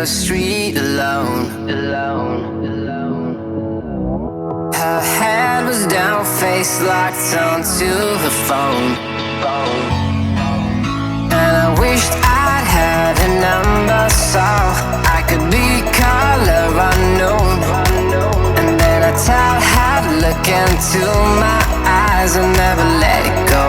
the street alone. Her head was down, face locked onto her phone. And I wished I'd had a number so I could be color unknown. And then I tell her to look into my eyes and never let it go.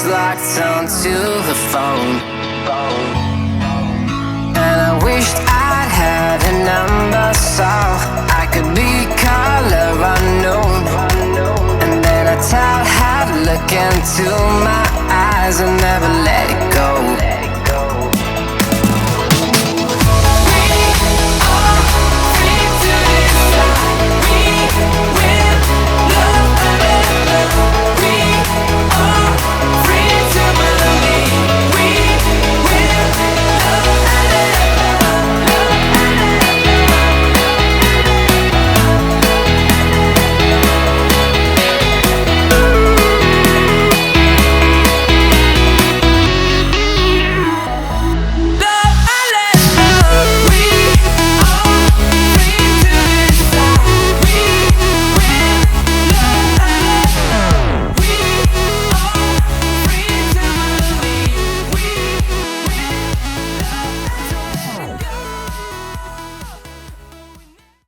Locked onto the phone. And I wished I'd had a number so I could be color unknown. And then I tell her to look into my eyes and never let it